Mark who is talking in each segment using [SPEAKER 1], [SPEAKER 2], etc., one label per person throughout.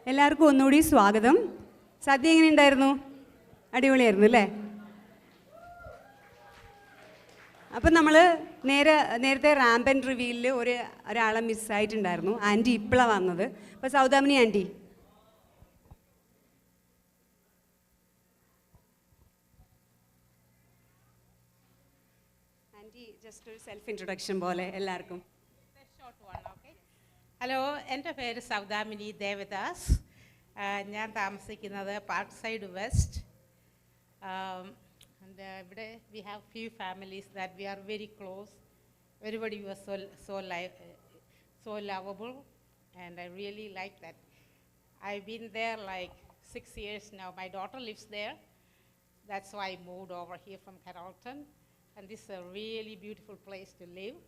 [SPEAKER 1] എല്ലാവർക്കും ഒന്നുകൂടി സ്വാഗതം. സദ്യ എങ്ങനെ ഉണ്ടായിരുന്നു? അടിപൊളിയായിരുന്നു അല്ലേ? അപ്പം നമ്മൾ നേരത്തെ റാമ്പ് ആൻഡ് റിവീലിൽ ഒരാളെ മിസ്സായിട്ടുണ്ടായിരുന്നു. ആൻറ്റി ഇപ്പോഴാണ് വന്നത്. അപ്പോൾ സൗദാമിനി ആൻറ്റി, ജസ്റ്റ് ഒരു സെൽഫ് ഇൻട്രൊഡക്ഷൻ പോലെ എല്ലാവർക്കും.
[SPEAKER 2] ഹലോ, എൻ്റെ പേര് സൗദാമിനി ദേവദാസ്. ഞാൻ താമസിക്കുന്നത് പാർക്ക് സൈഡ് വെസ്റ്റ്. ഇവിടെ we have few families that we are very close. Everybody was so lovable and I really like that. I've been there like 6 years now. My daughter lives there. That's why I moved over here from Carrollton. And this is a really beautiful place to live.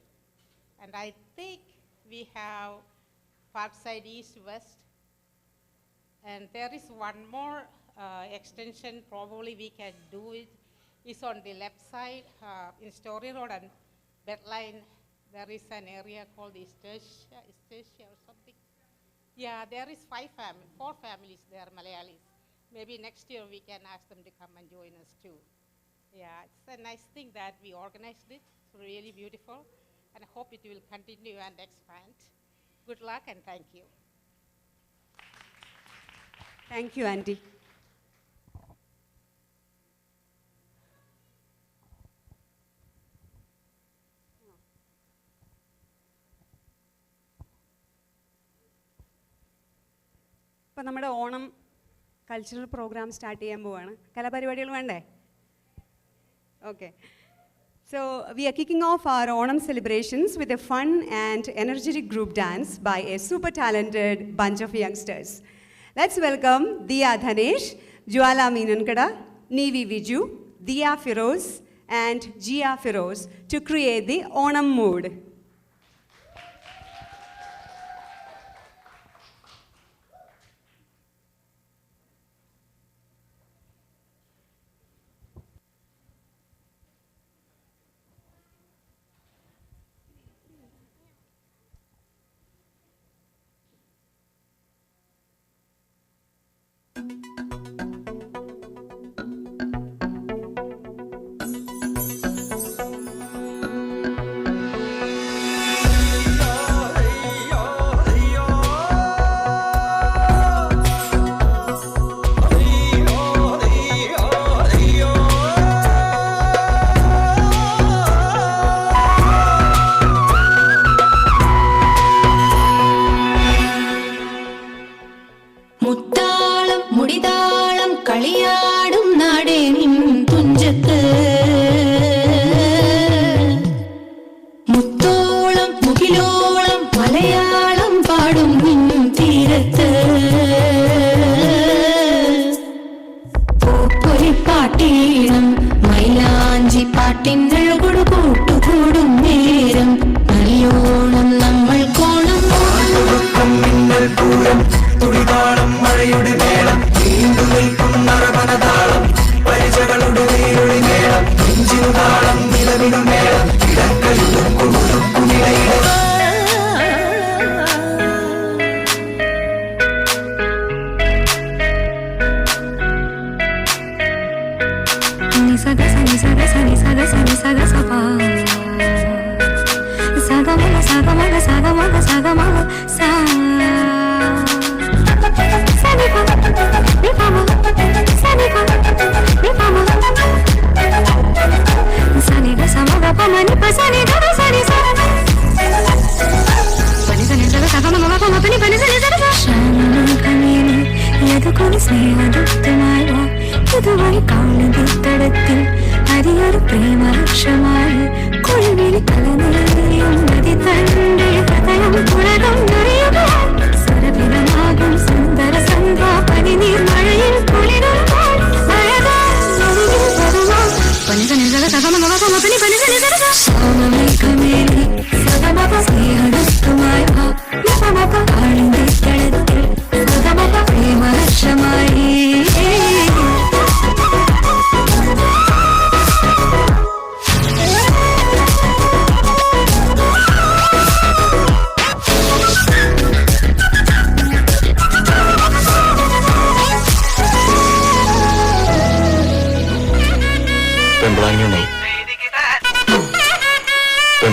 [SPEAKER 2] And I think we have Parkside East West. And there is one more extension, probably we can do it. It's on the left side, in Story Road and Bedline. There is an area called Estacia or something. Yeah, there is 4 families there, Malayalis. Maybe next year we can ask them to come and join us too. Yeah, it's a nice thing that we organized it. It's really beautiful, and I hope it will continue and expand. Good luck and thank you.
[SPEAKER 1] Thank you, Auntie. ഇപ്പം നമ്മുടെ Onam cultural programme start ചെയ്യാൻ പോവാണ്. കലാപരിപാടികൾ വേണ്ടേ? Okay. So we are kicking off our Onam celebrations with a fun and energetic group dance by a super talented bunch of youngsters. Let's welcome Diya Dhanesh, Jwala Meenankada, Nevi Viju, Diya Firoz and Jia Firoz to create the Onam mood.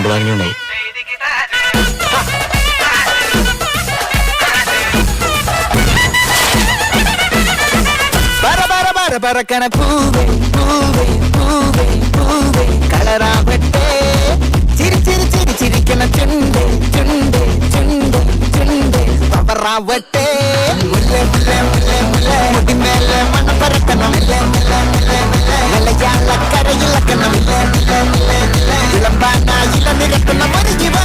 [SPEAKER 3] കണ്ടതാണെങ്കിലും ഉണ്ടാവും. പറക്കണ പൂവേ പൂവേ പൂവേ പൂവേ കളറാവട്ടെ ചിരി ചിരി ചിരി ചിരിക്കണ ചുണ്ട് ചുണ്ട് ചുണ്ട് ചുണ്ട് പവറാവട്ടെ മുല്ല മുല്ല മുല്ല മുല്ല മുടിമേലെ മണ പറക്കണം മലയാള കരയിളക്കണം ഇളമ്പാന ഇല നിരക്കുന്ന മറിഞ്ഞിവാ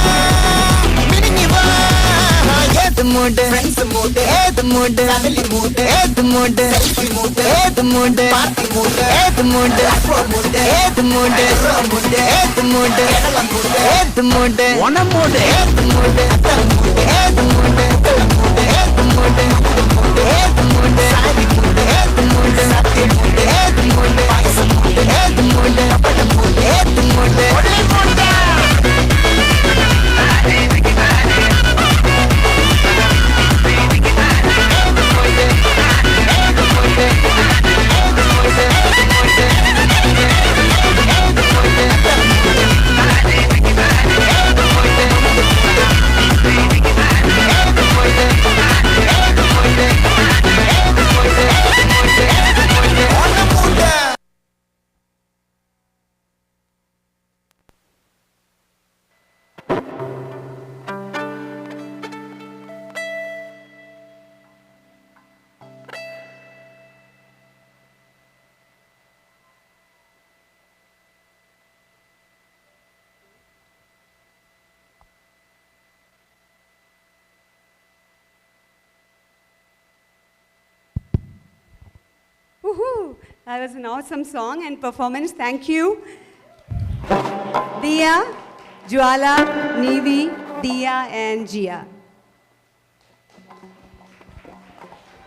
[SPEAKER 3] മിനിഞ്ഞിവാ ഏത് മൂഡ് ഏത് മൂഡ് ഏത് മൂഡ് ഏത് മൂഡ് പാർട്ടി മൂഡ് ഏത് മൂഡ് ഏത് മൂഡ് ഏത് മൂഡ് ഏത് മൂഡ് ഓണം മൂഡ് ഏത് മൂഡ് ഏത് മൂഡ് ഏത് മൂഡ് ഏത് മൂഡ് സാരി മൂഡ് ഏത് മൂഡ് സത്യ മൂഡ് ഏത് മൂഡ് പായസം മൂഡ് ഏത് മൂഡ് പപ്പടം മൂഡ് ഏത് മൂഡ് ഒരേ mood
[SPEAKER 1] Woohoo! That was an awesome song and performance. Thank you. Diya, Jwala, Nevi, Diya and Jia.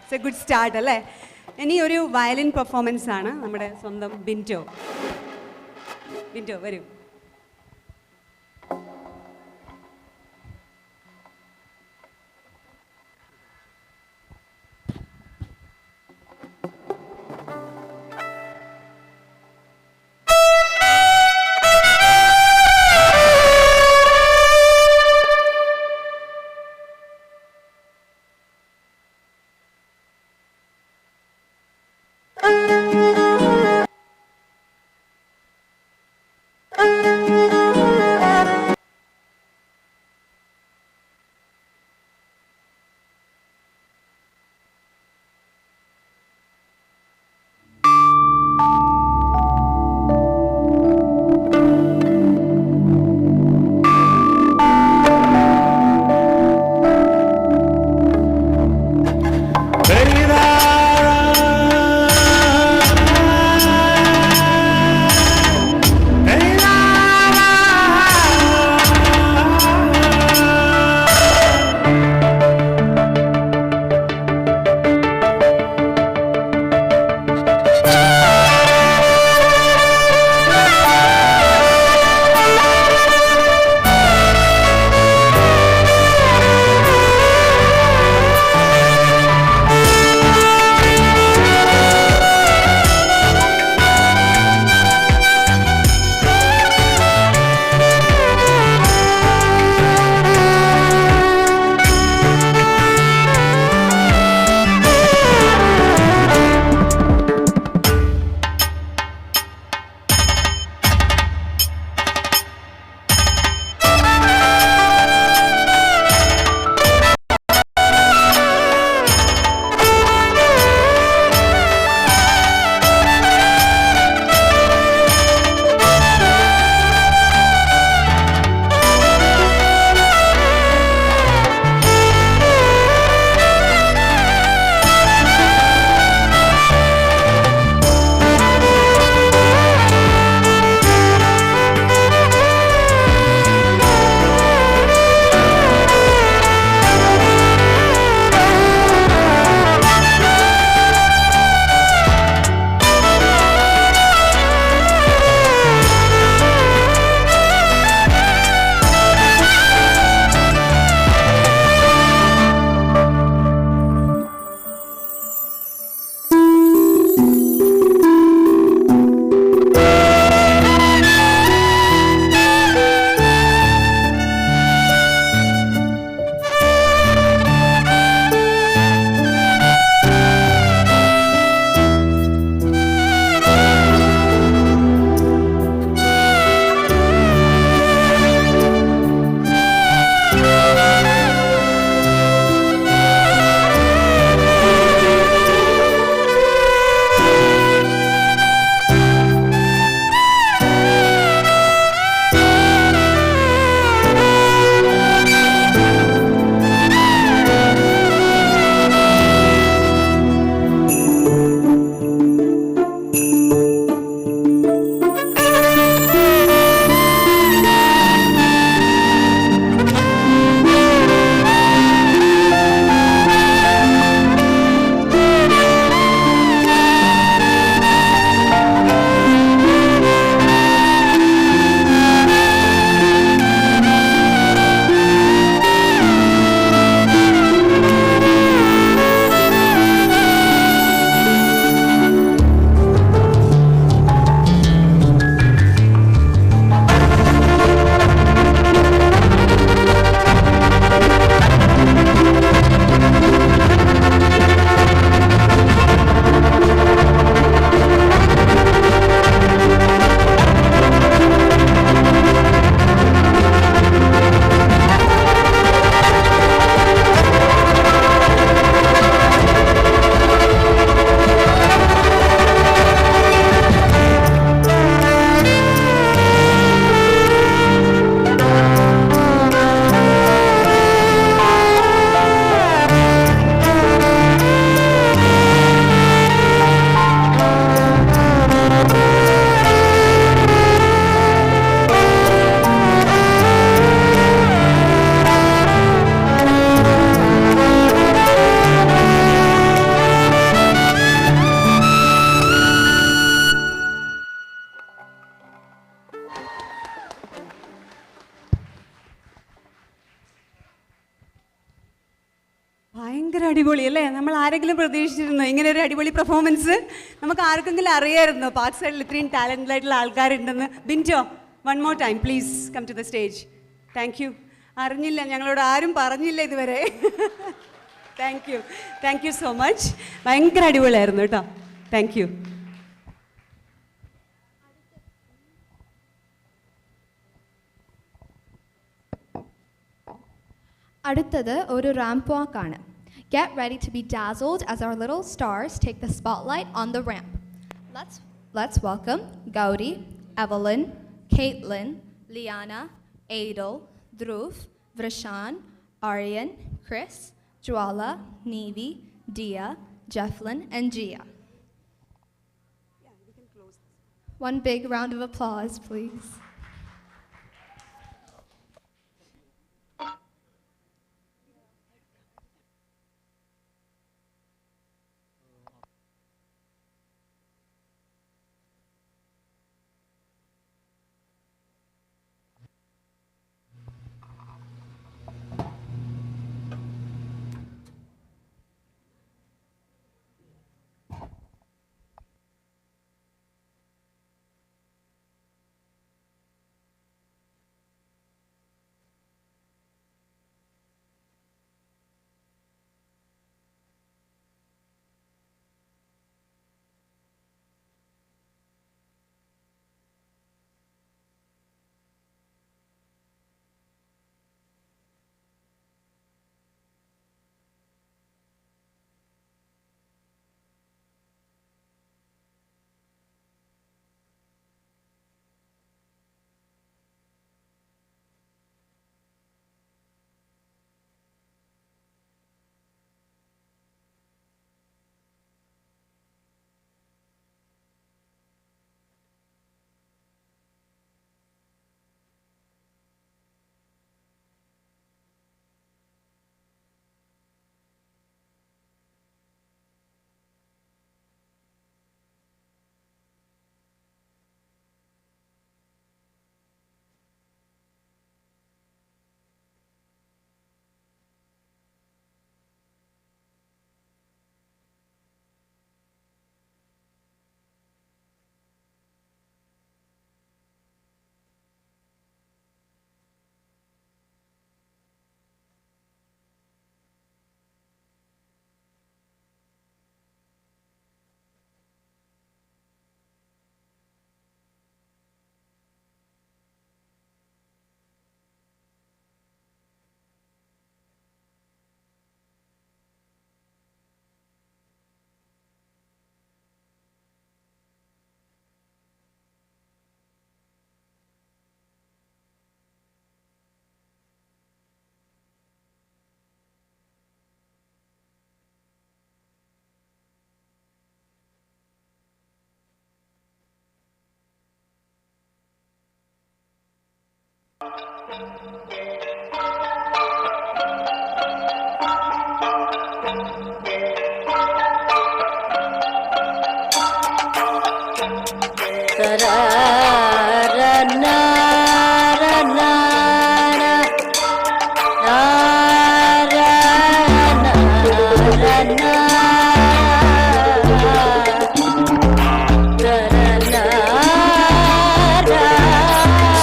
[SPEAKER 1] It's a good start, അല്ലേ? ഇനി ഒരു violin performance ആണ് നമ്മുടെ സ്വന്തം ബിൻറ്റോ. ബിൻറ്റോ വരൂ. ഭയങ്കര അടിപൊളി അല്ലേ? നമ്മൾ ആരെങ്കിലും പ്രതീക്ഷിച്ചിരുന്നോ ഇങ്ങനെ ഒരു അടിപൊളി പെർഫോമൻസ്? നമുക്ക് ആർക്കെങ്കിലും അറിയായിരുന്നോ പാർക്ക് സൈഡിൽ ഇത്രയും ടാലൻ്റ് ആയിട്ടുള്ള ആൾക്കാരുണ്ടെന്ന്? Binjo, one more time please come to the stage. Thank you. അറിഞ്ഞില്ല, ഞങ്ങളോട് ആരും പറഞ്ഞില്ല ഇതുവരെ. Thank you so much. ഭയങ്കര അടിപൊളിയായിരുന്നു കേട്ടോ. Thank you.
[SPEAKER 4] അടുത്തത് ഒരു റാമ്പ് വാക്കാണ്. Get ready to be dazzled as our little stars take the spotlight on the ramp. Let's welcome Gauri, Evelyn, Caitlin, Liana, Adel, Dhruv, Vrishan, Aryan, Chris, Jwala, Nevi, Dia, Jefflin, and Gia. One big round of applause, please.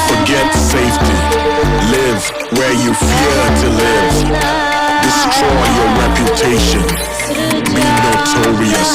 [SPEAKER 5] Forget safety, live where you fear to live. Destroy your reputation, be notorious.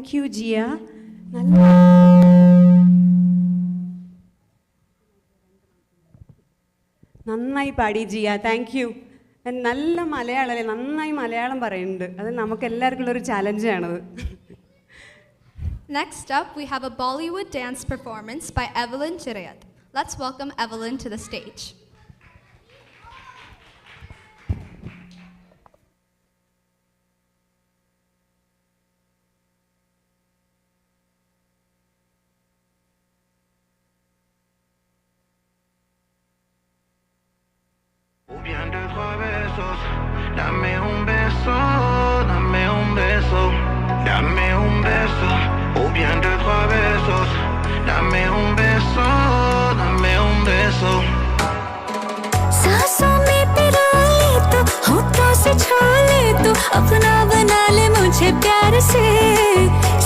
[SPEAKER 1] Thank you Jiya. നന്നായി പാടി Jiya, thank you. നല്ല മലയാളം അല്ലേ, നന്നായി മലയാളം പറയുന്നുണ്ട്. അത് നമുക്ക് എല്ലാവർക്കും ഉള്ളൊരു ചാലഞ്ചാണത്.
[SPEAKER 4] Next up, we have a Bollywood dance performance by Evelyn Chirayat. Let's welcome Evelyn to the stage.
[SPEAKER 6] Bien de trois besos, dame un beso, dame un beso, dame un beso. Oh, bien de trois besos, dame un beso, dame un beso.
[SPEAKER 7] सांसों में पिरो ले तो होठों से छू ले तो अपना बना ले मुझे प्यार से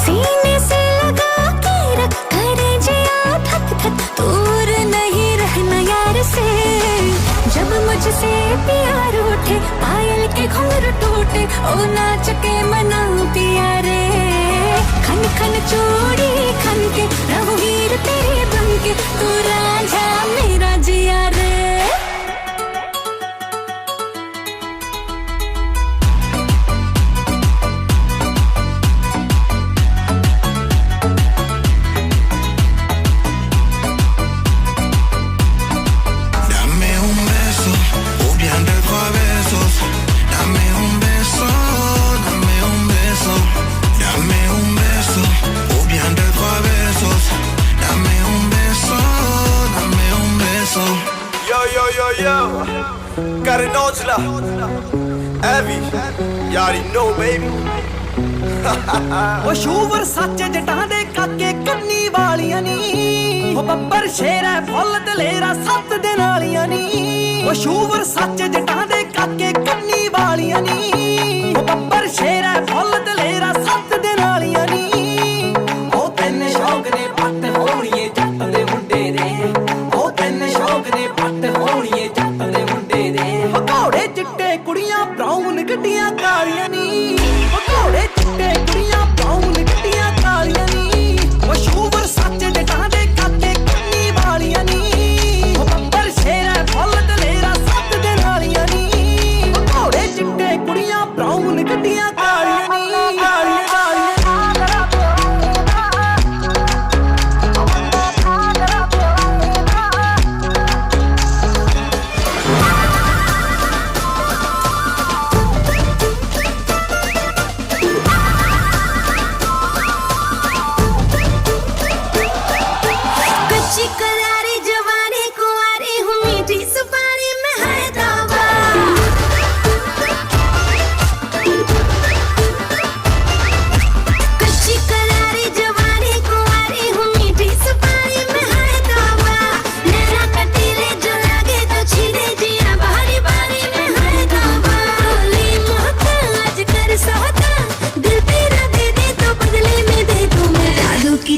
[SPEAKER 7] सीने से लगा के रख करे जिया थक थक दूर नहीं रहना यार से जब मुझसे प्यार उठे पायल के घुंघरू टूटे ओ नाच के मनाऊं पिया रे खन खन चूड़ी खन के रहूं हीर तेरे बन के तू राजा मेरा जिया रे
[SPEAKER 8] Got an Angela, Abby, you already know, baby.
[SPEAKER 3] ਉਹ ਸ਼ੂਵਰ ਸੱਚ ਜਟਾਂ ਦੇ ਕਾਕੇ ਕੰਨੀ ਵਾਲੀਆਂ ਨੀ ਉਹ ਬੱਬਰ ਸ਼ੇਰ ਹੈ ਫੁੱਲ ਦਲੇਰਾ 7 ਦਿਨ ਵਾਲੀਆਂ ਨੀ ਉਹ ਸ਼ੂਵਰ ਸੱਚ ਜਟਾਂ ਦੇ ਕਾਕੇ ਕੰਨੀ ਵਾਲੀਆਂ ਨੀ ਉਹ ਬੱਬਰ ਸ਼ੇਰ ਹੈ ਫੁੱਲ ਦਲੇਰਾ 7 ਦਿਨ ਵਾਲੀਆਂ ਨੀ ਉਹ ਤੈਨੂੰ ਸ਼ੌਕ ਨੇ ਪੱਟ ਹੋਣੀਏ ਜੱਟ ਦੇ ਮੁੰਡੇ ਦੇ ਉਹ ਤੈਨੂੰ ਸ਼ੌਕ ਨੇ ਪੱਟ ਹੋਣੀਏ ਜੱਟ ਦੇ ਮੁੰਡੇ ਦੇ ਘੋੜੇ ਚਿੱਟੇ ਕੁੜੀਆਂ ਬਰਾਊਨ ਗੱਡੀਆਂ ਕਾਲੀਆਂ ਨੀ ਘੋੜੇ ਚਿੱਟੇ ਕੁੜੀਆਂ ਬਰਾਊਨ ਗੱਡੀਆਂ ਕਾਲੀਆਂ ਨੀ ਉਹ ਸ਼ੂਵਰ ਸੱਚ ਜਟਾਂ ਦੇ ਕਾਕੇ ਕੰਨੀ ਵਾਲੀਆਂ ਨੀ ਉਹ ਬੱਬਰ ਸ਼ੇਰ ਹੈ ਫੁੱਲ ਦਲੇਰਾ 7 ਦਿਨ ਵਾਲੀਆਂ ਨੀ ਉਹ ਘੋੜੇ ਚਿੱਟੇ ਕੁੜੀਆਂ ਬਰਾਊਨ ਗੱਡੀਆਂ ਕਾਲੀਆਂ ਨੀ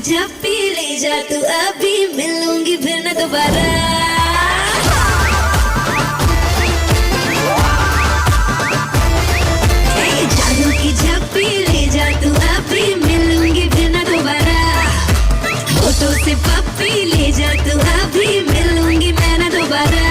[SPEAKER 7] जब पी ले जा तू अभी मिलूंगी फिर न दोबारा जादू की जब पी ले जा तू अभी मिलूंगी फिर न दोबारा होठों से पप्पी ले जा तू अभी मिलूंगी मैं न दोबारा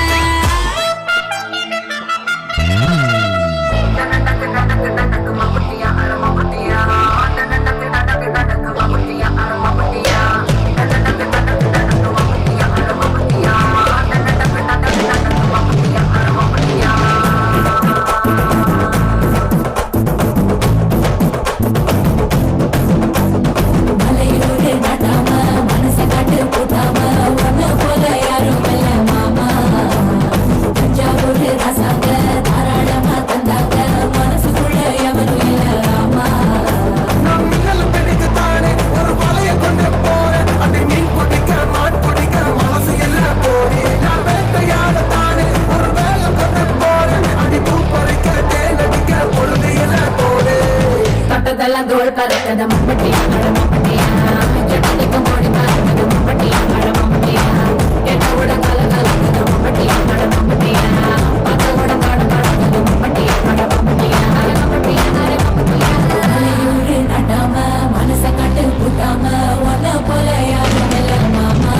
[SPEAKER 7] ராம ஒன்ன போல யாரும் இல்ல மாமா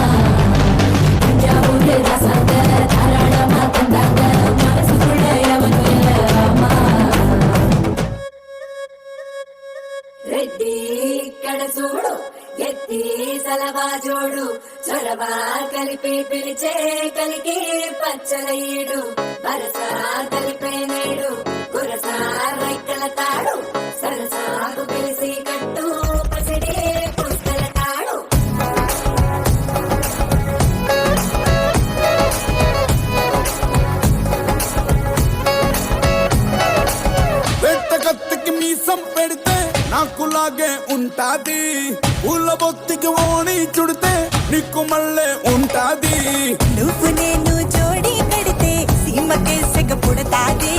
[SPEAKER 7] தஞ்சாவூர் ரசந்த தாராளமா தந்தாங்க மனசுக்குள்ள எவனும் இல்ல ராமா రెడ్డి ఇక్కడ చూడు ఎత్తి సలవా జోడు చొరవ కలిపి పిలిచే కలికి పచ్చలయ్యడు వరస కలిపే నేడు గురస రైకల తాడు సరసాకు పిలిసి కట్టు పసిడి పుస్తల తాడు
[SPEAKER 9] వెట్ట కత్తికి మీసం పెడితే నాకులాగే ఉంటాది పూల బొత్తికి ఓణి చుడితే నీకు మళ్ళే ఉంటాది
[SPEAKER 3] నువ్వు నేను జోడి కడితే సీమకే సెగ పుడతాది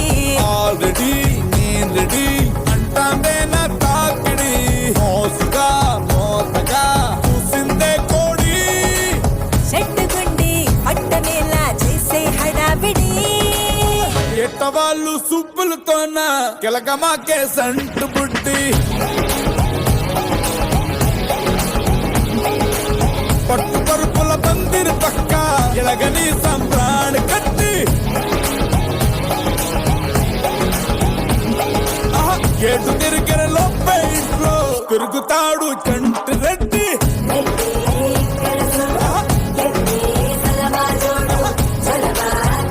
[SPEAKER 9] ఆల్రెడీ నేను రెడీ అంటాందే నా తాకిడి మోసుగా మోసగా చూసిందే కోడి
[SPEAKER 3] చెట్టుగుండి పట్టనేలా చేసే హడావిడి
[SPEAKER 9] ఎట్ట వాళ్ళు సుబ్బులతోన కిలకమాకే సంటు బుడ్డి పట్టు పరుపుల పందిరి పక్క ఎలగని సంబ్రాణి కట్టి ఏటు తిరిగిన లోపే ఇంట్లో తిరుగుతాడు చంటి రెడ్డి
[SPEAKER 7] రెడ్డి ఇక్కడ చూడు ఎత్తి సలవా జోడు చొరవ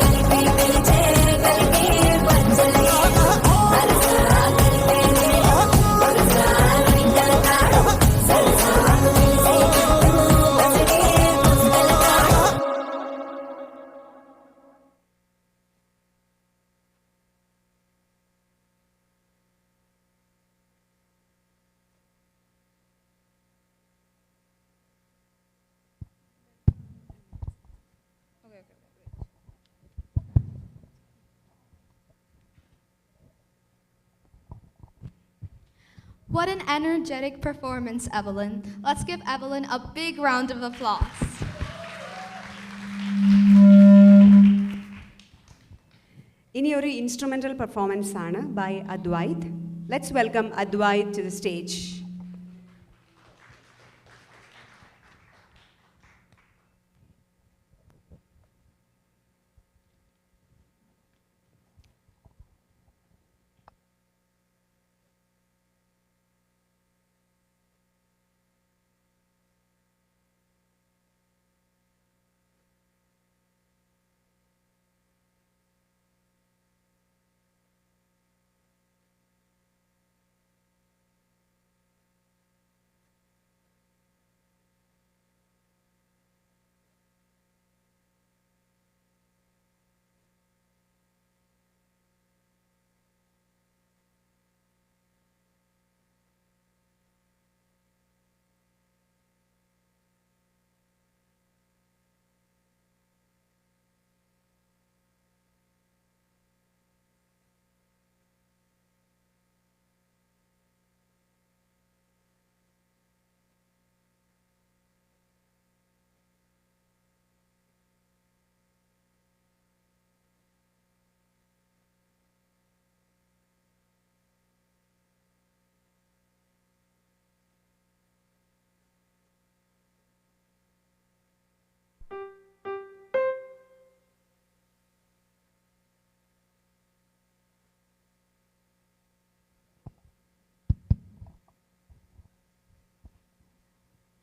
[SPEAKER 7] కలిపి పిలిచే కలికి పచ్చలయ్యడు వరస కలిపే నేడు గురస రైకల తాడు సరసాకు పిలిసి కట్టు పసిడి పుస్తల తాడు
[SPEAKER 4] What an energetic performance, Evelyn. Let's give Evelyn a big round of applause.
[SPEAKER 1] ഇനി ഒരു ഇൻസ്ട്രുമെൻ്റൽ പെർഫോമൻസ് ആണ് by Advaith. Let's welcome Advaith to the stage.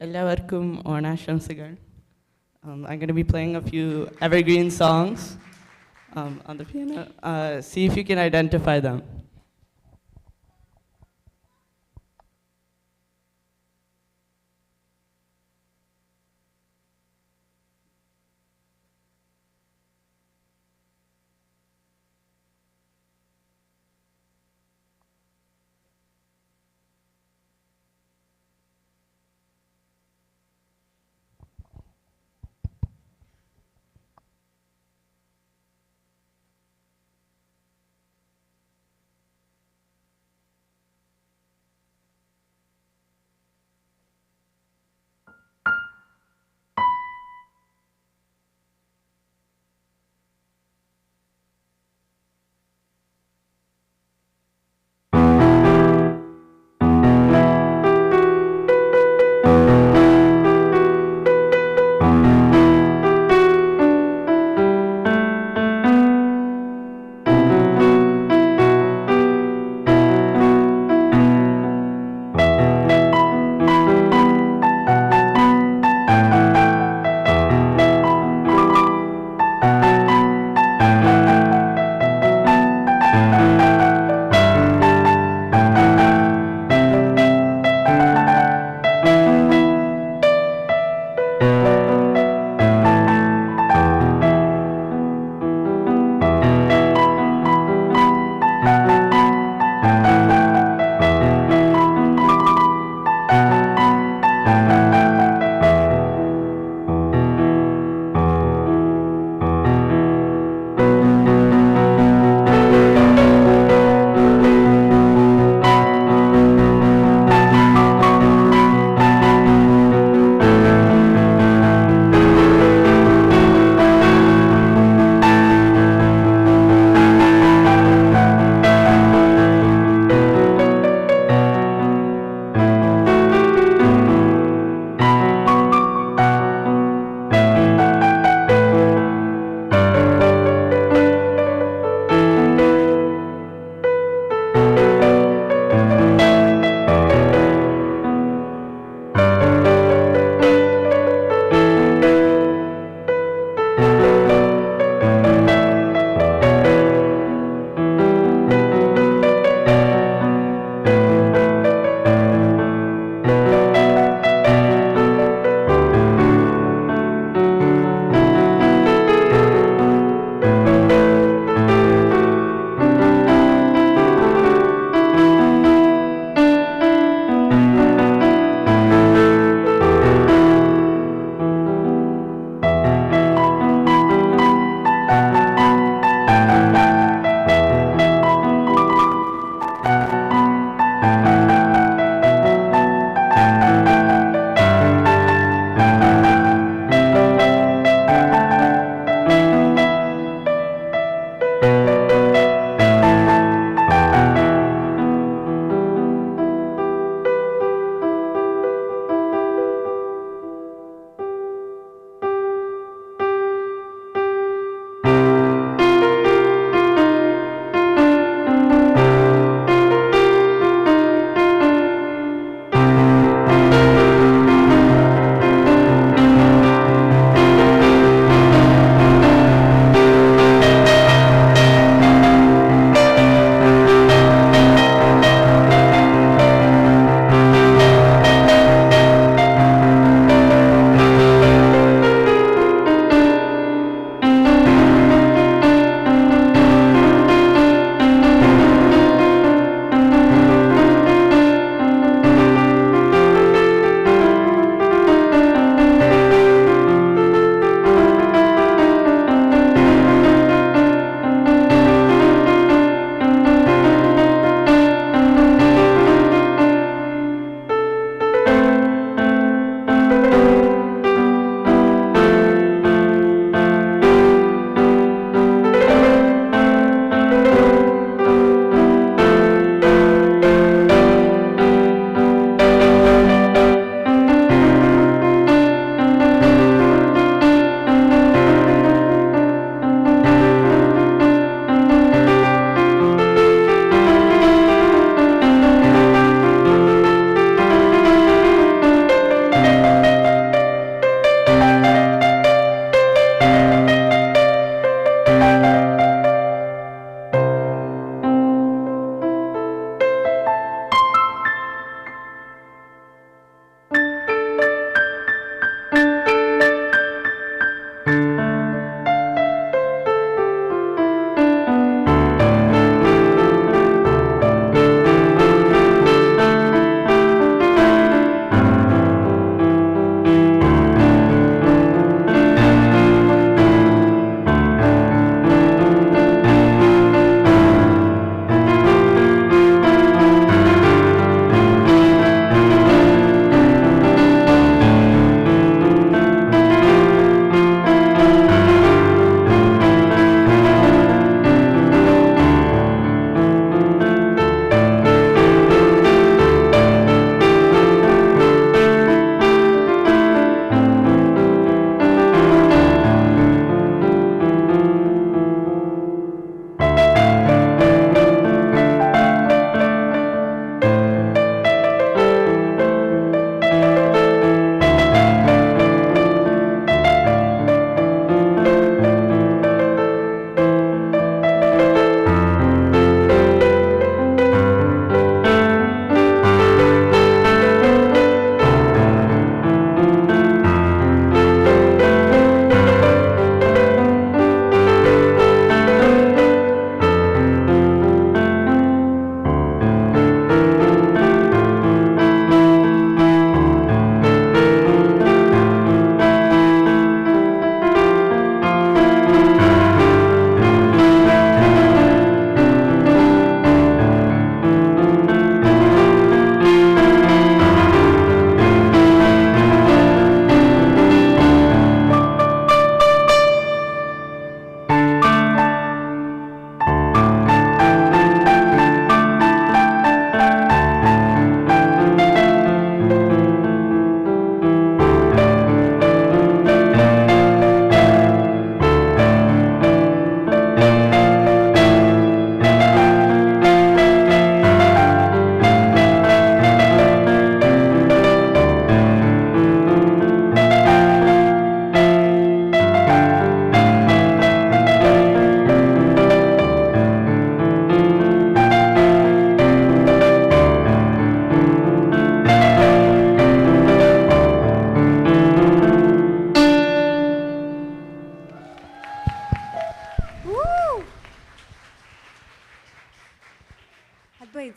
[SPEAKER 10] എല്ലാവർക്കും ഓണാശംസകൾ. I'm going to be playing a few evergreen songs on the piano. See if you can identify them.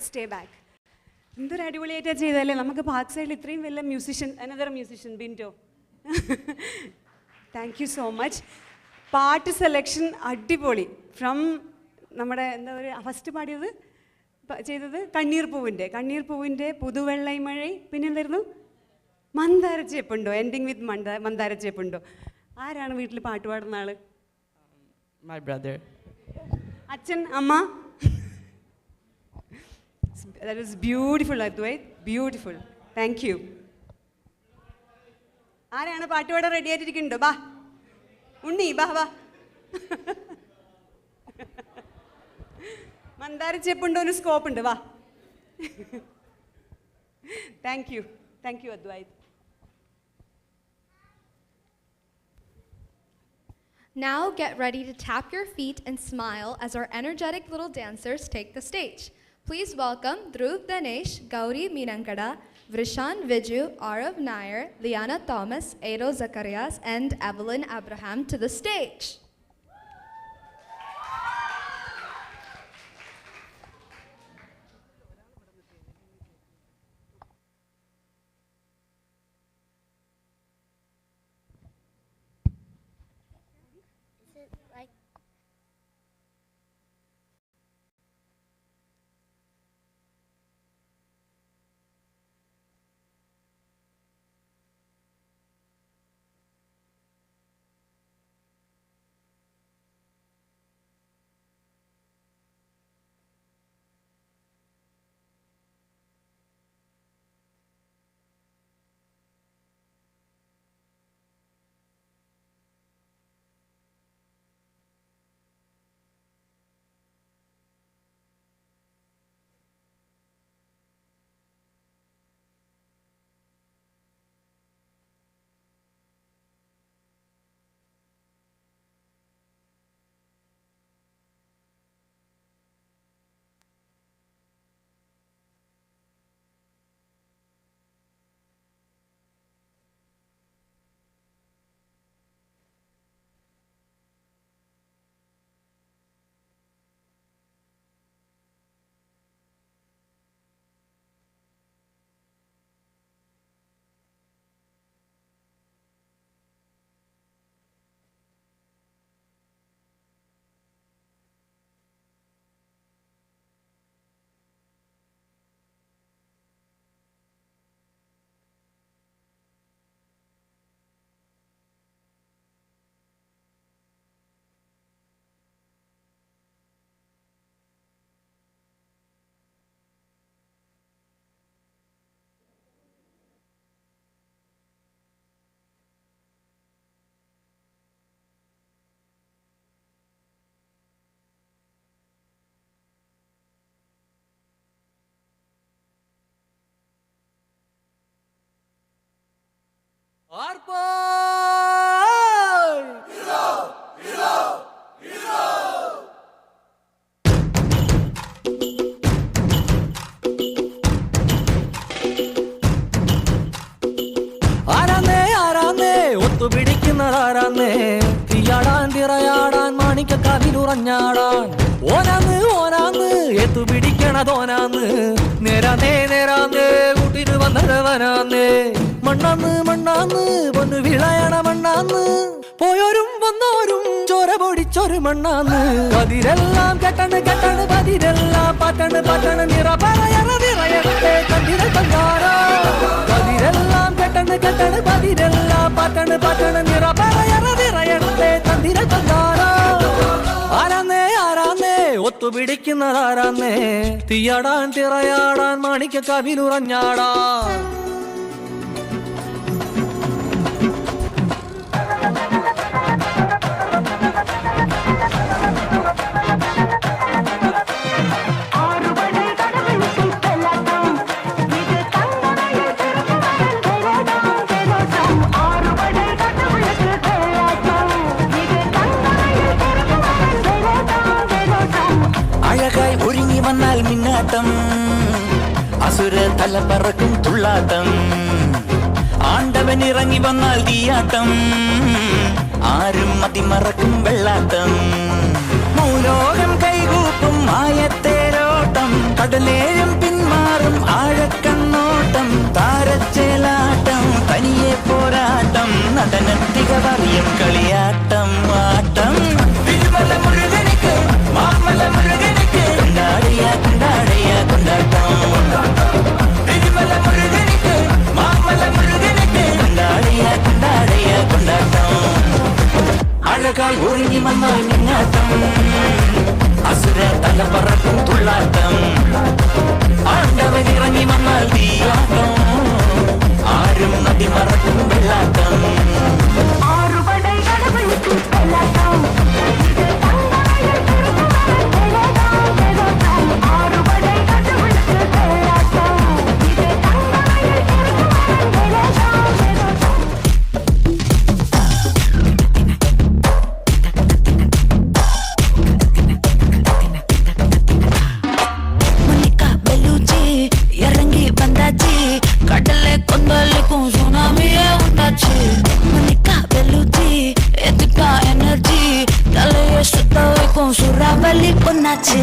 [SPEAKER 1] Stay back. എന്തൊരു അടിപൊളിയായിട്ടാണ് ചെയ്തല്ലേ. നമുക്ക് park സൈഡിൽ ഇത്രയും വലിയ musician, another musician Binto. Thank you so much. പാട്ട് സെലക്ഷൻ അടിപൊളി. ഫ്രം നമ്മുടെ എന്താ പറയുക, ഫസ്റ്റ് പാടിയത് ചെയ്തത് കണ്ണീർ പൂവിൻ്റെ പുതുവെള്ളൈമഴ, പിന്നെ എന്തായിരുന്നു, മന്ദാരച്ചേപ്പുണ്ടോ, എൻഡിങ് വിത്ത് മന്ദാരച്ചേപ്പുണ്ടോ. ആരാണ് വീട്ടിൽ പാട്ട് പാടുന്ന ആള്?
[SPEAKER 10] My brother.
[SPEAKER 1] അച്ഛൻ, അമ്മ. That was beautiful, Advait. Beautiful. Thank you. ആരാണ് പാട്ട് പാടാൻ റെഡി ആയിട്ടിരിക്കുന്നുണ്ടോ? ബാ ഉണ്ണി, ബാ ബാ. മന്ദാരച്ചേപ്പുണ്ടോ, ഒരു സ്കോപ്പ് ഉണ്ട്, വാ. Thank you Advaith.
[SPEAKER 4] Now get ready to tap your feet and smile as our energetic little dancers take the stage. Please welcome Dhruv Danesh, Gauri Meenankada, Vrishan Viju, Arav Nair, Liana Thomas, Edo Zacharias, and Evelyn Abraham to the stage.
[SPEAKER 3] ഒത്തുപിടിക്കുന്നതാരാന്നേ, തീയാടാൻ തിറയാടാൻ മാണിക്കക്കാവിലുറഞ്ഞാടാൻ, ഓനാന്ന് എത്തുപിടിക്കണതോനാന്ന്, നേരാന്നേ കൂട്ടിന് വന്നവനാന്നേ, മണ്ണാന്ന് പൊന്നു വിളയണ മണ്ണാന്ന്, പോയോരും വന്നോരും ചോര പൊടിച്ചൊരു മണ്ണാന്ന്, പതിരെല്ലാം കെട്ടണ് പതിരെല്ലാം പാട്ടണ് നിറ പറയണേ കണ്ടിര തങ്കാരാ, പതിരെല്ലാം കെട്ടണ് പതിരെല്ലാം പാട്ടണ് നിറ പറയണേ കണ്ടിര തങ്കാരാ. ആരാന്നേ ഒത്തുപിടിക്കുന്നതാരാന്നേ, തീയാടാൻ തിറയാടാൻ മാണിക്കക്കാവിലുറഞ്ഞാടാൻ. അഴകായി ഒരുങ്ങി വന്നാൽ മിന്നാട്ടം, അസുര തല പറക്കും തുള്ളാട്ടം, ആണ്ടവൻ ഇറങ്ങി വന്നാൽ തീയാട്ടം, ആരും മതിമറക്കും വെള്ളാട്ടം, മൂലോകം കൈകൂപ്പും മായത്തേരോ പൂന്തോട്ടം കടലേഴും പിന്മാറും ആഴക്കണ്ണോട്ടം താരച്ചേലാട്ടം തനിയെ പോരാട്ടം നടനത്തിക പറയും കളിയാട്ടം ആട്ടം തിരുമല മുരുകനിക്ക് മാമല മുരുകനിക്ക് കൊണ്ടാടിയ കൊണ്ടാടിയ കൊണ്ടാട്ടം തിരുമല മുരുകനിക്ക് മാമല മുരുകനിക്ക് കൊണ്ടാടിയ കൊണ്ടാടിയ കൊണ്ടാട്ടം അഴകായി ഒരുങ്ങി വന്നാൽ മിന്നാട്ടം അസുര തല പറക്കും തുള്ളാട്ടം ആണ്ടവനിറങ്ങി വന്നാൽ തീയാട്ടം ആരും നദി മറക്കും വെള്ളാട്ടം கடலை கொந்தளிக்கும் சுனாமியே உண்டாச்சு மணிக்கா வெளுத்தி எதுக்கா எனர்ஜி தலைய சுத்த வைக்கும் சூறாவளி பொண்ணாச்சு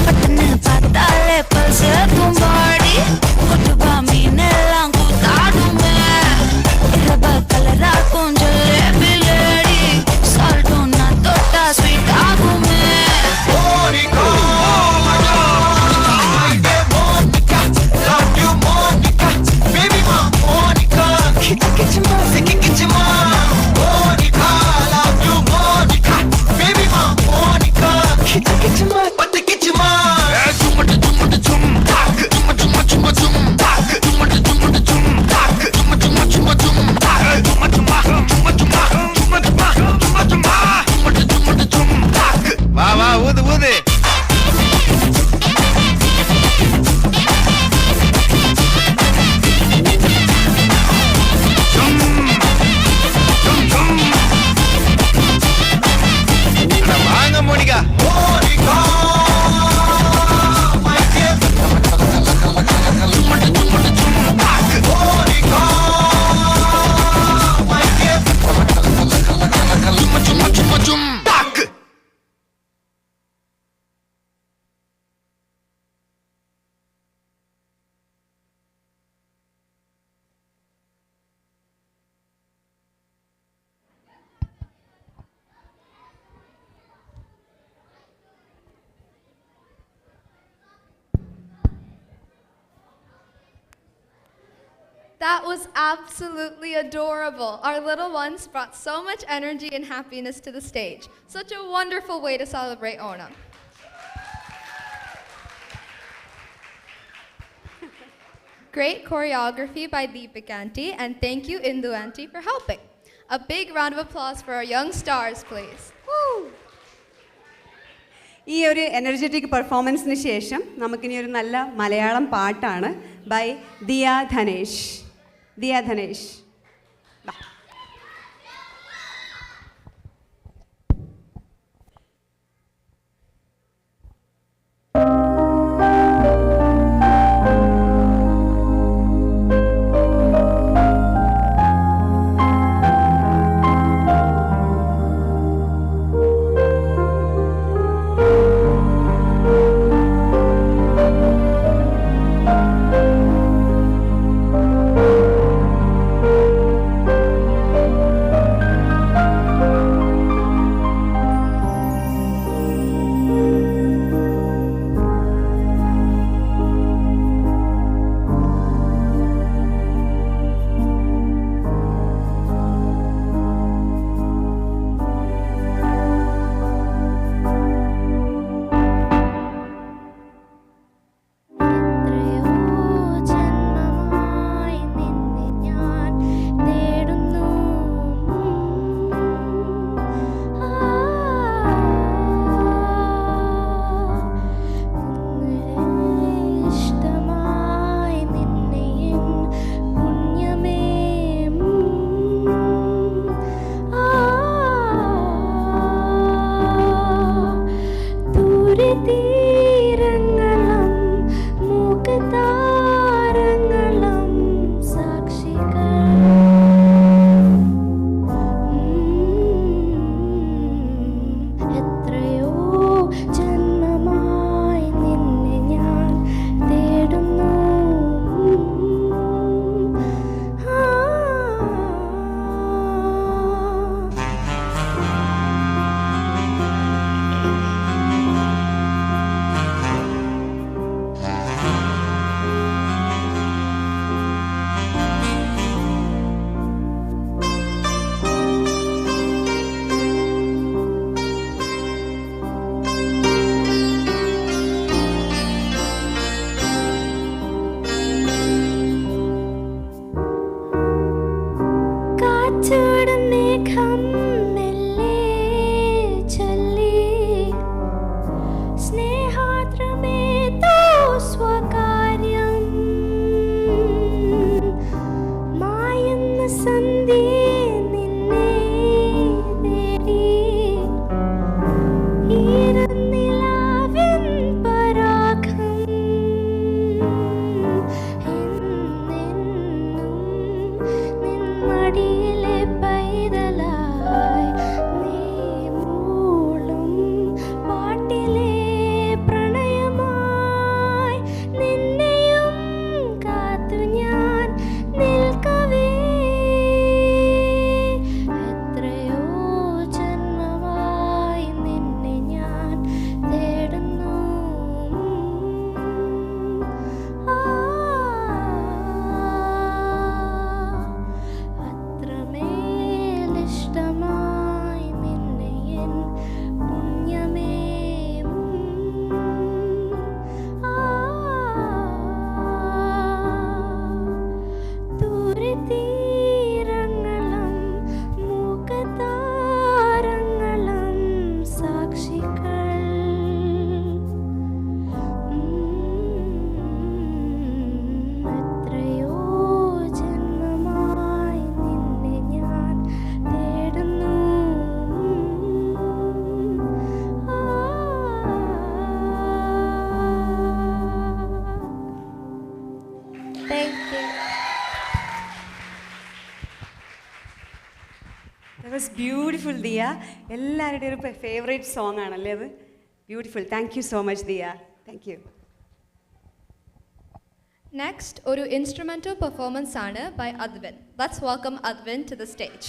[SPEAKER 3] பட்டுன்னு பார்த்தாலே பல்ஸ் கும்பாடி கொட்டுபா மீனெல்லாம் கூத்தாடுமே இரவ கலராக்கும் ஜலேபி லேடி சால்ட்டும் நான் தொட்டா ஸ்வீட் ஆகுமே
[SPEAKER 8] வா வா ஊது ஊது வாங்க Monica
[SPEAKER 4] That was absolutely adorable. Our little ones brought so much energy and happiness to the stage. Such a wonderful way to celebrate Onam. Great choreography by Deepik Aunty, and thank you Indu Aunty for helping. A big round of applause for our young stars, please. Woo!
[SPEAKER 1] ഈ ഒരു energetic പെർഫോമൻസിന് ശേഷം നമുക്കിനി ഒരു നല്ല മലയാളം പാട്ടാണ് by Diya Dhanesh. Diya Dhanesh.
[SPEAKER 7] Thank you. ചൂടും മേഘം മെല്ലെ ചൊല്ലി സ്നേഹാദ്രമേ തോ സ്വകാര്യം മായുന്ന സന്ധി നിന്നെ തേടി ഈരനിലാവിൻ പരാഗം എന്നെന്നും നിൻ മടിയിലെ പൈതലായി നീ മൂളും പാട്ടിലെ പ്രണയമായി നിന്നെയും കാത്തു ഞാൻ നിൽക്കവേ എത്രയോ ജന്മമായി നിന്നെ ഞാൻ തേടുന്നു അത്രമേലിഷ്ടമായി നിന്നെ എൻ പുണ്യമേ ദൂരെ തീരങ്ങളും മൂകതാരങ്ങളും സാക്ഷികൾ എത്രയോ ജന്മമായി നിന്നെ ഞാൻ തേടുന്നു thank you.
[SPEAKER 1] That was beautiful, Diya. എല്ലാവരുടെയും ഒരു ഫേവറേറ്റ് സോങ് ആണല്ലേ അത്? Beautiful. Thank you so much, Diya. Thank you.
[SPEAKER 4] Next, ഒരു instrumental performance ആണ് by Advin. Let's welcome Advin to the stage.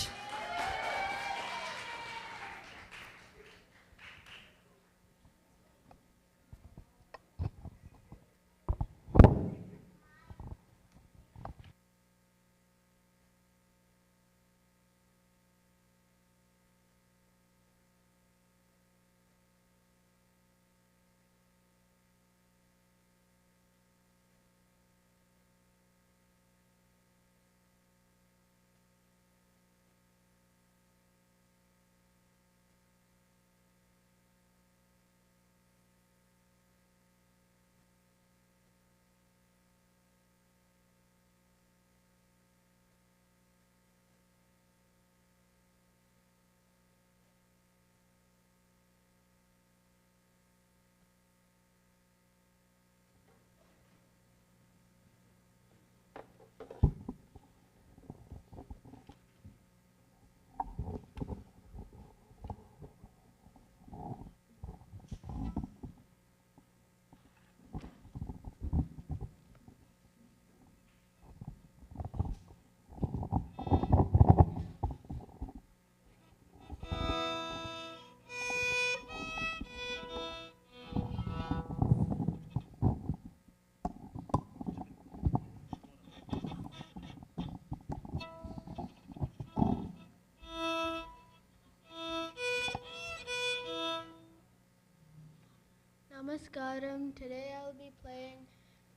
[SPEAKER 11] Namaskaram. Today I'll be playing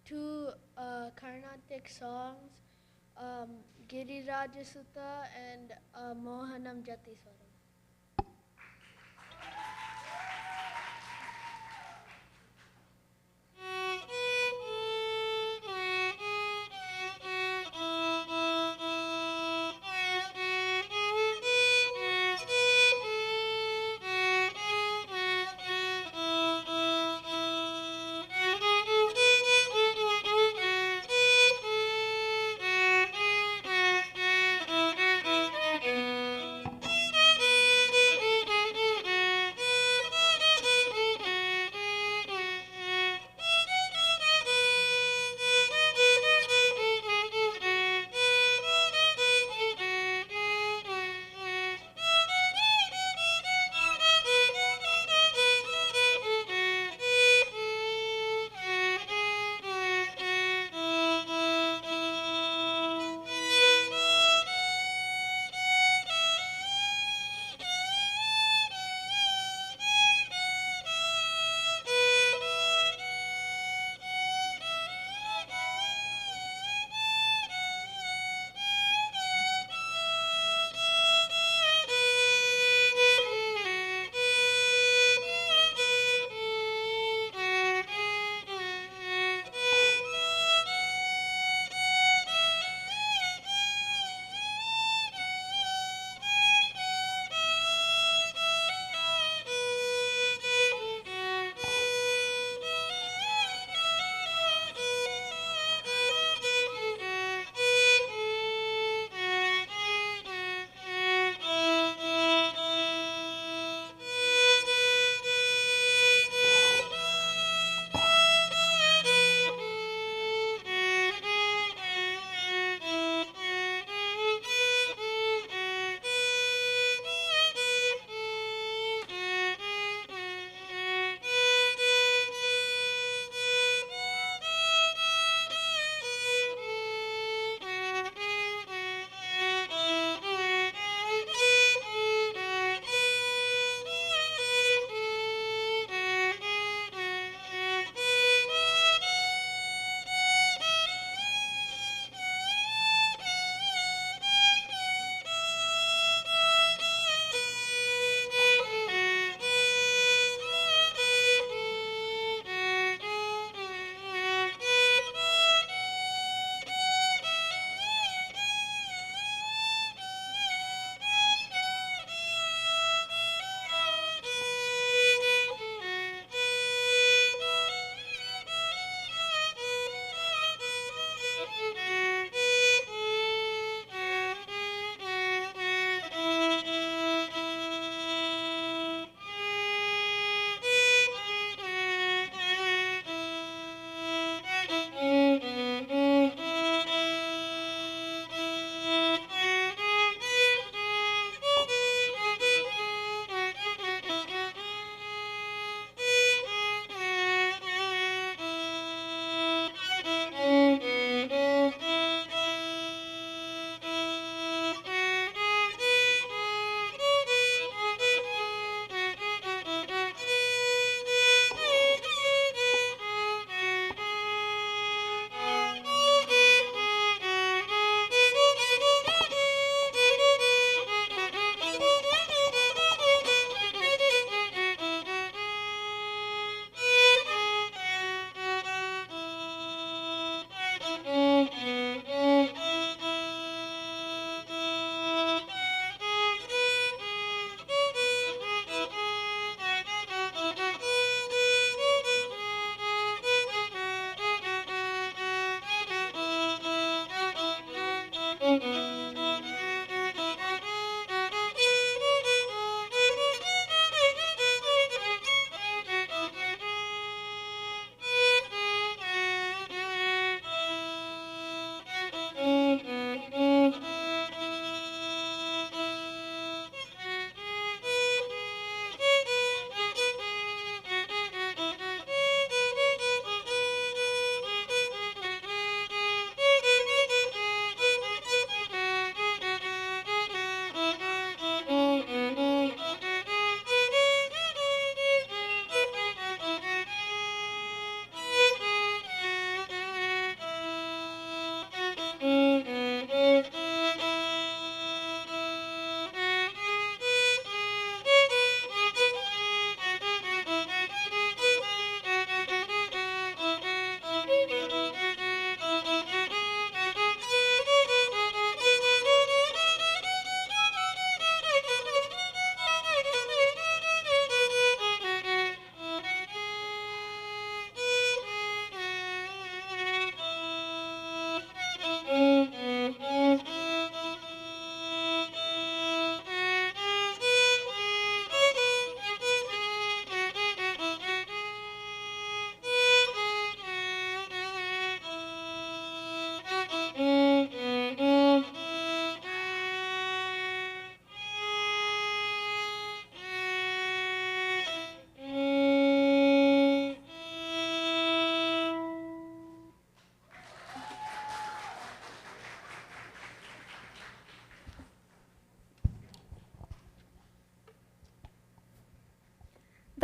[SPEAKER 11] two Carnatic songs, Giriraj Sutta and Mohanam Jatiswaram.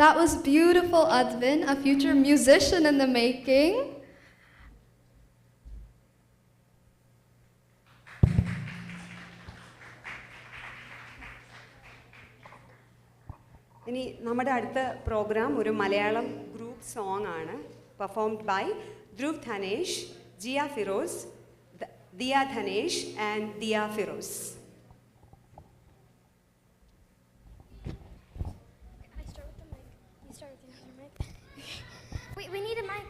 [SPEAKER 4] That was beautiful, Advin, a future musician in the making.
[SPEAKER 1] ഇനി നമ്മുടെ അടുത്ത program ഒരു Malayalam group song ആണ്, performed by Dhruv Dhanesh, Jiya Firoz, Diya Dhanesh and Diya Firoz.
[SPEAKER 11] Wait, we need a mic.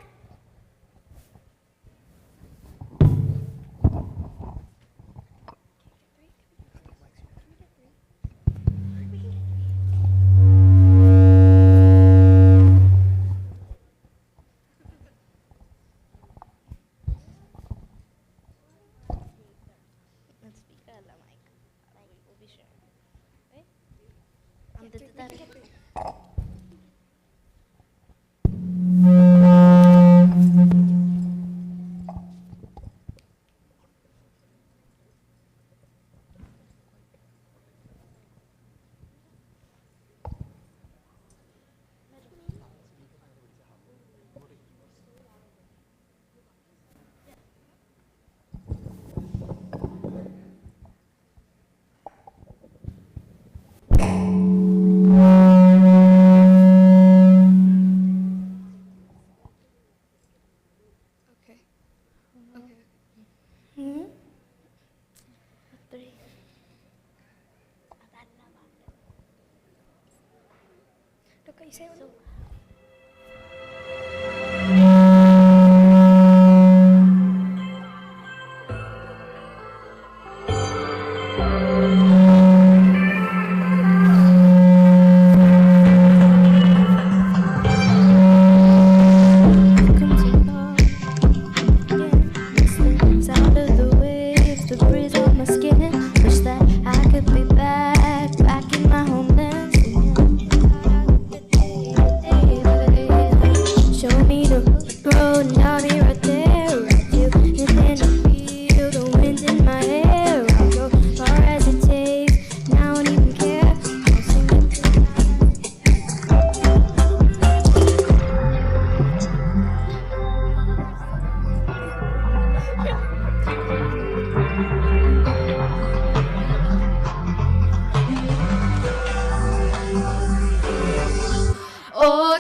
[SPEAKER 11] Let's speak on the mic. We'll be sure. Right? Say so. Sound of the waves, the breeze on my skin. Wish that I could be back in my homeland. Show me the road and I'll be right there. Right you, and then I feel the wind in my hair. I'll go far as it takes, and I don't even care. I'll sing it Oh,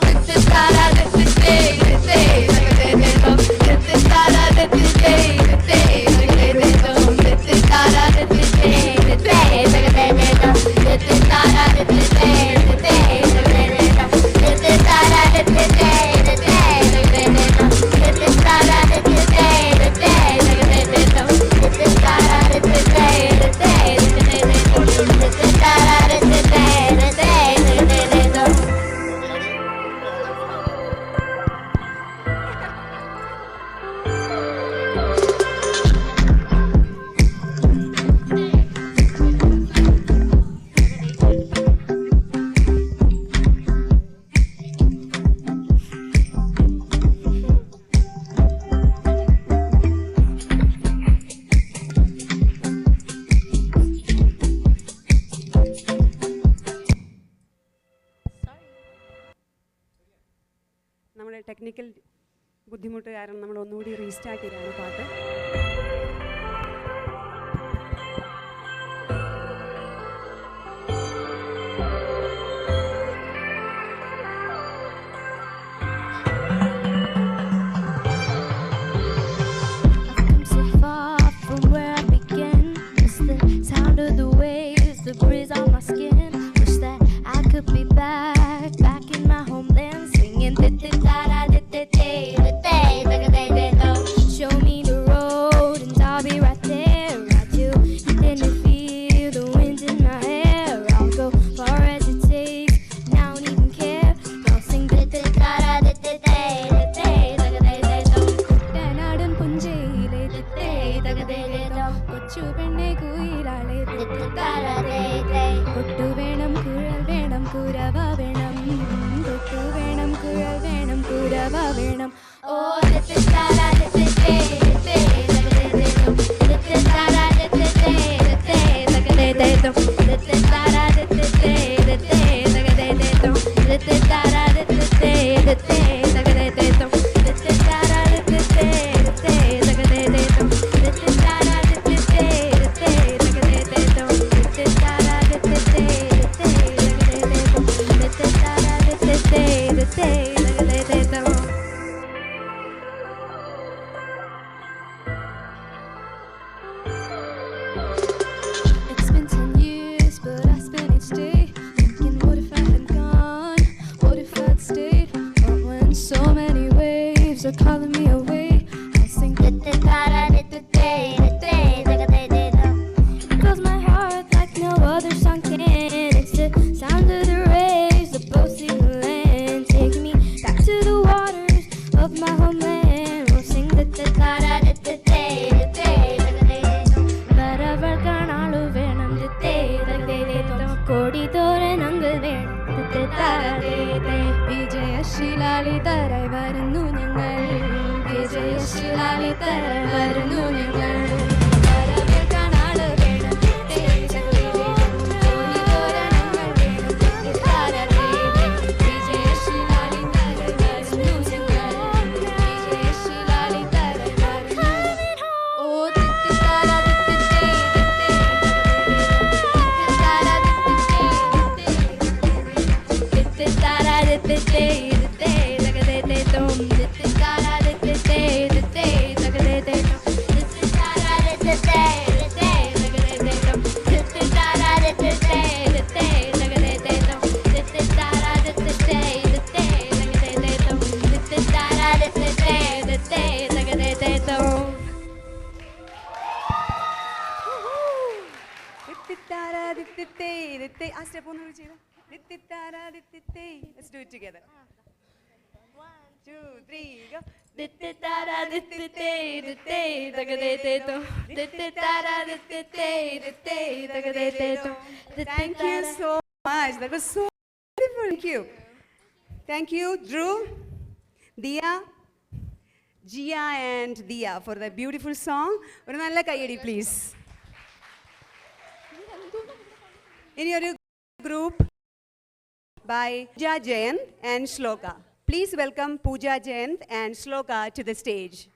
[SPEAKER 1] നമ്മുടെ technical ബുദ്ധിമുട്ട് കാരണം നമ്മൾ ഒന്നുകൂടി restart ചെയ്താണ് പാട്ട്.
[SPEAKER 11] The breeze on my skin. Wish that I could be back in my homeland, singing da da da da da da da da. Show me the road and I'll be right there. Right you, and then I feel the wind in my hair. I'll go far as it takes, and I don't even care. I'll sing da da da da da da da da. Kuttanadan punjile da da da da. Kochu penne kuilale da da da. കൊട്ടു വേണം കുഴൽ വേണം കുരവ വേണം, കൊട്ടു വേണം കുഴൽ വേണം കുരവ വേണം. ഓ da da da കോടിത്തോരണങ്ങൾ വേണം വിജയശീലാളി തരായി വരുന്നു ഞങ്ങൾ വിജയശീലാളി തരായി വരുന്നു ഞങ്ങൾ വരവേൽക്കാൻ ആള് വേണം കോടിത്തോരണങ്ങൾ വേണം വിജയശീലാളി തരായി വരുന്നു ഞങ്ങൾ വിജയശീലാളി തരായി വരുന്നു ഓ തിത്തിത്താര
[SPEAKER 1] ആ സ്റ്റെപ്പ് ഒന്ന് ചെയ്ത് Let's do it together. 1, 2, 3, go. Thank you so much. That was so beautiful. Thank you. Thank you, Drew, Dia, Gia and Dia for the beautiful song. Oru nalla kaiyadi please. In your group by Pooja Jayanth and Shloka. Please welcome Pooja Jayanth and Shloka to the stage.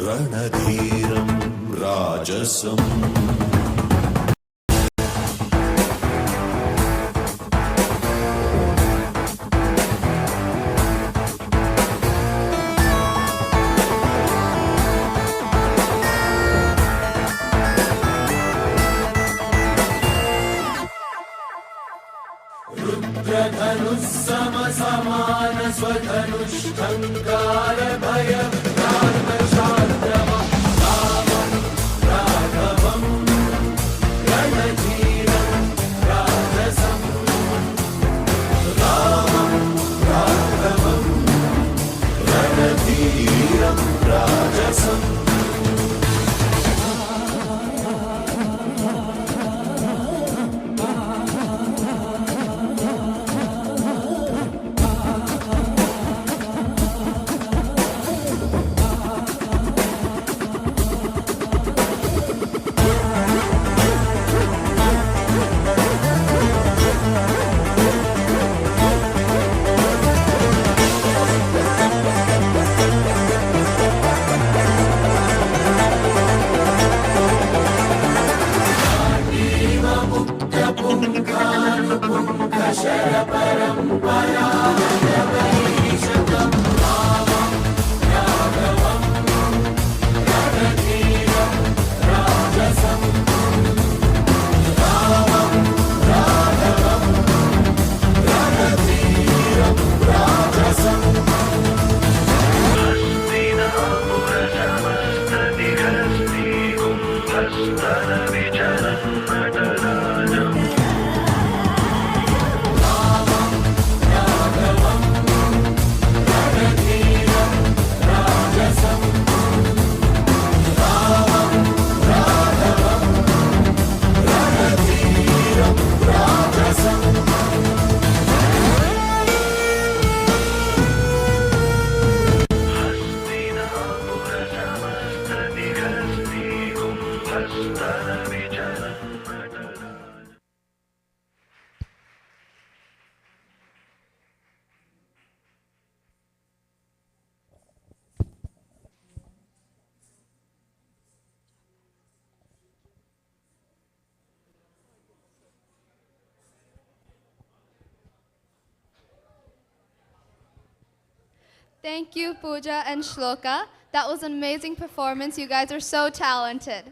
[SPEAKER 5] रणधीरं राजसम् रुद्रधनुस्समसमान स्वधनुष्ठङ्कार भय
[SPEAKER 4] Thank you, Pooja and Shloka. That was an amazing performance. You guys are so talented.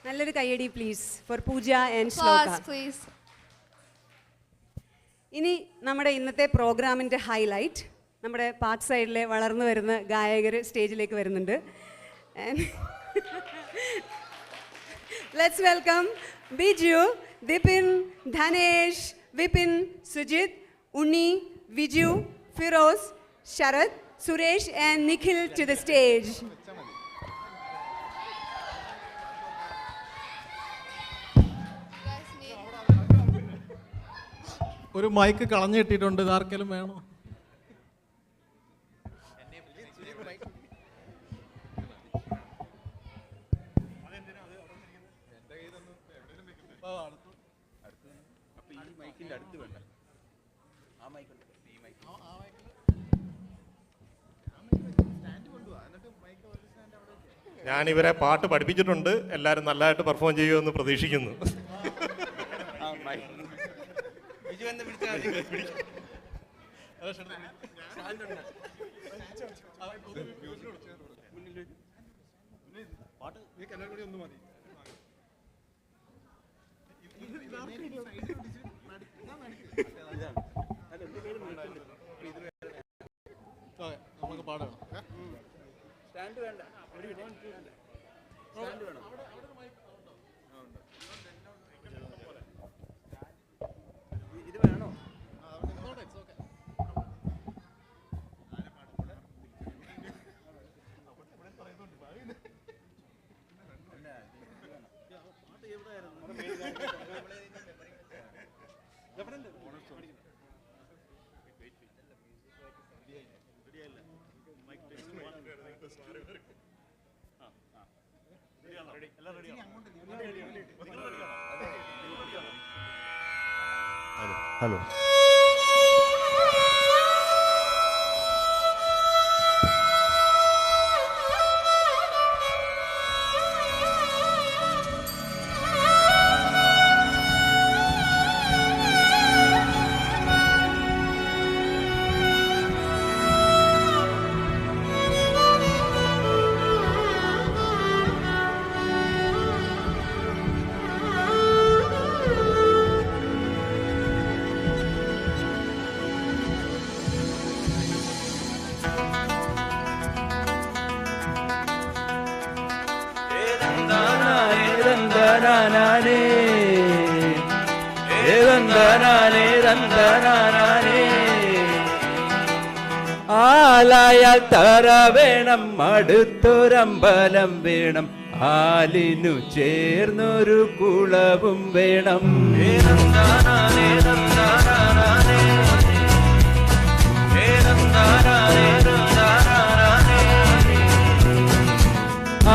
[SPEAKER 1] നല്ലൊരു കയ്യടി please for Pooja and
[SPEAKER 4] Applause,
[SPEAKER 1] Shloka.
[SPEAKER 4] please.
[SPEAKER 1] ഇനി നമ്മുടെ ഇന്നത്തെ പ്രോഗ്രാമിൻ്റെ highlight നമ്മുടെ പാട്ട് സൈഡിലെ വളർന്നു വരുന്ന ഗായകർ സ്റ്റേജിലേക്ക് വരുന്നുണ്ട്. Let's welcome Biju, Dipin, Dhanesh, Vipin, Sujith, Unni, Viju, Firoz, Sharad, Suresh and Nikhil to the stage.
[SPEAKER 12] ഒരു മൈക്ക് കളഞ്ഞു കിട്ടിയിട്ടുണ്ട്, ആർക്കെങ്കിലും വേണോ?
[SPEAKER 13] ഞാനിവരെ പാട്ട് പഠിപ്പിച്ചിട്ടുണ്ട്. എല്ലാവരും നല്ലതായിട്ട് പെർഫോം ചെയ്യുമെന്ന് പ്രതീക്ഷിക്കുന്നു.
[SPEAKER 12] നമുക്ക് പാടണം.
[SPEAKER 13] ഹലോ.
[SPEAKER 14] ആലായാൽ തറ വേണം, അടുത്തൊരമ്പലം വേണം, ആലിനു ചേർന്നൊരു കുളവും വേണം.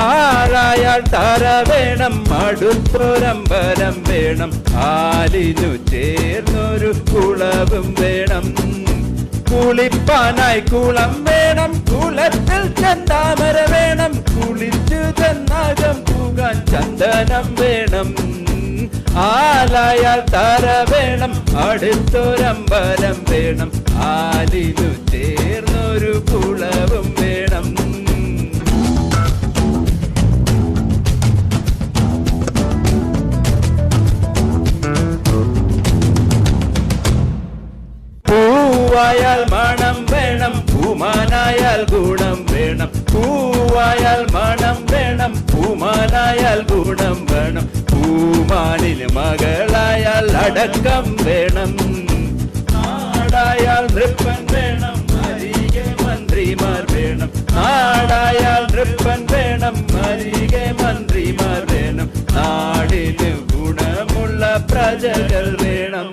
[SPEAKER 14] ആലായാൽ തറ വേണം, അടുത്തൊരമ്പലം വേണം, ആലിനു ചേർന്നൊരു കുളവും വേണം. കുളിപ്പാനായി കുളം വേണം, കുളത്തിൽ ചന്താമര വേണം, കുളിച്ചു ചെന്നാകം പൂകാൻ ചന്ദനം വേണം. ആലായാൽ തറ വേണം, അടുത്തൊരമ്പലം വേണം, ആലിനു ചേർന്നൊരു കുളവും വേണം. പൂവായാൽ മണം വേണം, പൂമാനായാൽ ഗുണം വേണം, പൂവായാൽ മണം വേണം, പൂമാനായാൽ ഗുണം വേണം, പൂമാനിൽ മകളായാൽ അടക്കം വേണം. നാടായാൽ നൃപ്പൻ വേണം, അരികെ മന്ത്രിമാർ വേണം, നാടായാൽ നൃപ്പൻ വേണം, അരികെ മന്ത്രിമാർ വേണം, നാടിന് ഗുണമുള്ള പ്രജകൾ വേണം.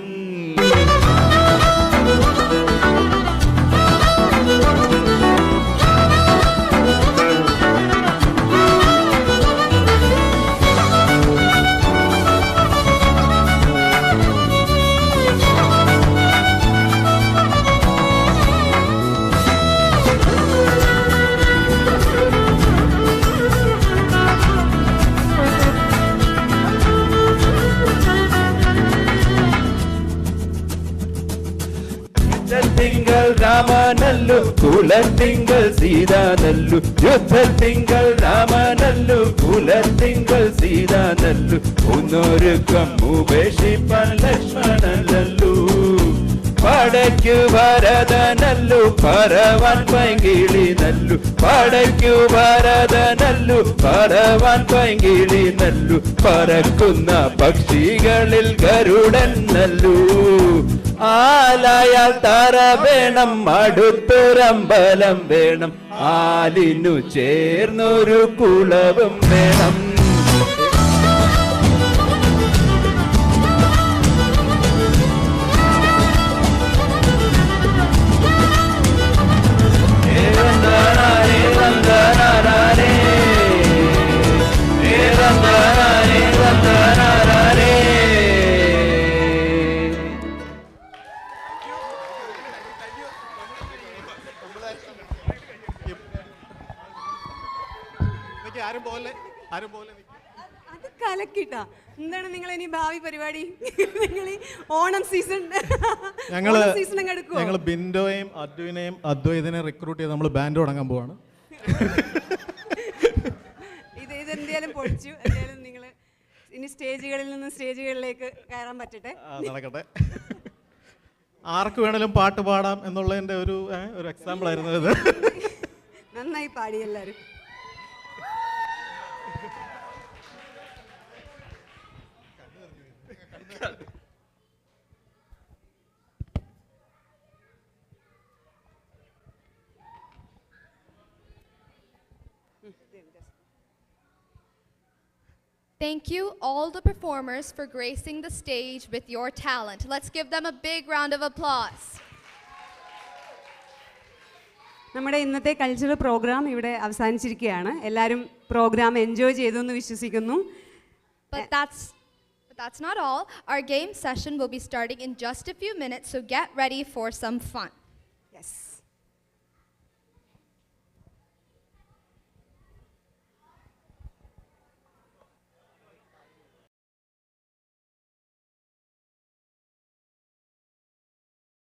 [SPEAKER 14] നല്ലു കുലത്തിങ്കൾ സീത നല്ലു യുദ്ധത്തിങ്കൾ രാമനല്ലു കുലത്തിങ്കൾ സീത നല്ലു ഒന്നൊരുക്കം ഉപേക്ഷിപ്പാൻ ലക്ഷ്മണനല്ലു പടയ്ക്കു ഭരതനല്ലു പറവാൻ പൈങ്കിളി നല്ലു പടയ്ക്കു ഭരതനല്ലു പറവാൻ പൈങ്കിളി നല്ലു പറക്കുന്ന പക്ഷികളിൽ ഗരുഡൻ നല്ലു ആലായാൽ തറ വേണം അടുത്തൊരമ്പലം വേണം ആലിനു ചേർന്നൊരു കുളവും വേണം
[SPEAKER 1] അത് കലക്കിട്ടാ. എന്താണ് നിങ്ങൾ ഇനി ഭാവി പരിപാടി? നിങ്ങൾ ഈ ഓണം സീസൺ
[SPEAKER 12] ഞങ്ങൾ ബിൻഡോയെയും അദ്വൈനെയും അദ്വൈതിനെ റിക്രൂട്ട് ചെയ്ത് നമ്മൾ ബാൻഡ് തുടങ്ങാൻ പോവാണ്.
[SPEAKER 1] ഇതെന്തായാലും പൊളിച്ചു. എന്തായാലും നിങ്ങൾ ഇനി സ്റ്റേജുകളിൽ നിന്ന് സ്റ്റേജുകളിലേക്ക് കയറാൻ പറ്റട്ടെ,
[SPEAKER 12] നടക്കട്ടെ. ആർക്ക് വേണേലും പാട്ട് പാടാം എന്നുള്ളതിന്റെ ഒരു എക്സാമ്പിൾ ആയിരുന്നു ഇത്.
[SPEAKER 1] നന്നായി പാടി എല്ലാവരും.
[SPEAKER 4] Thank you, all the performers, for gracing the stage with your talent. Let's give them a big round of applause.
[SPEAKER 1] നമ്മുടെ ഇന്നത്തെ കൾച്ചറൽ പ്രോഗ്രാം ഇവിടെ അവസാനിച്ചിരിക്കുകയാണ്. എല്ലാവരും പ്രോഗ്രാം എൻജോയ് ചെയ്തു എന്ന് വിശ്വസിക്കുന്നു.
[SPEAKER 4] But that's not all. Our game session will be starting in just a few minutes, so get ready for some fun.
[SPEAKER 1] Yes.